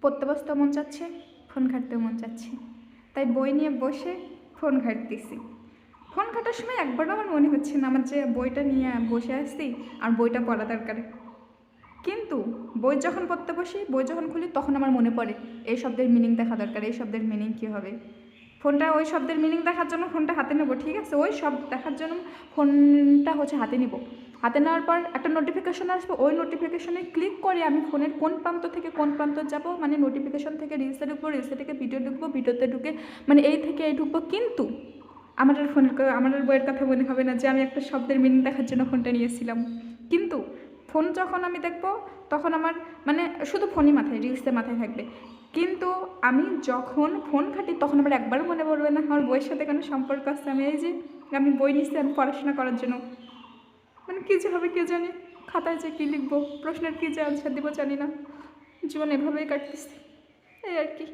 পড়তে বসতেও মন চাচ্ছে, ফোন ঘাঁটতেও মন চাচ্ছে, তাই বই নিয়ে বসে ফোন ঘাঁটতেছি। ফোন ঘাঁটার সময় একবারও আমার মনে হচ্ছে না আমার যে বইটা নিয়ে বসে আসছি আর বইটা পড়া দরকার। কিন্তু বই যখন পড়তে বসি, বই যখন খুলি, তখন আমার মনে পড়ে এই শব্দের মিনিং দেখা দরকার, এই শব্দের মিনিং কী হবে। ফোনটা ওই শব্দের মিনিং দেখার জন্য ফোনটা হাতে নেবো, ঠিক আছে, ওই শব্দ দেখার জন্য ফোনটা হচ্ছে হাতে নিব। হাতে নেওয়ার পর একটা নোটিফিকেশন আসবে, ওই নোটিফিকেশনে ক্লিক করে আমি ফোনের কোন প্রান্ত থেকে কোন প্রান্ত যাব, মানে নোটিফিকেশন থেকে রিলসে ঢুকবো, রিলসে থেকে ভিডিও ঢুকবো, ভিডিওতে ঢুকে মানে এই থেকে এই ঢুকবো। কিন্তু আমার আর আমার আর বইয়ের কথা মনে হবে না যে আমি একটা শব্দের মিনিং দেখার জন্য ফোনটা নিয়েছিলাম। কিন্তু ফোন যখন আমি দেখব তখন আমার মানে শুধু ফোনই মাথায়, রিলসে মাথায় থাকবে। কিন্তু আমি যখন ফোন ঘাঁটি তখন আমার একবারও মনে পড়বে না আমার বইয়ের সাথে কোনো সম্পর্ক আছে। আমি এই যে আমি বই নিচ্ছি আমি পড়াশোনা করার জন্য, মানে কী যে হবে কে জানে, খাতায় যে কী লিখবো, প্রশ্নের কী যে আনসার দেবো জানি না, জীবন এভাবেই কাটতেছে, এই আর কি।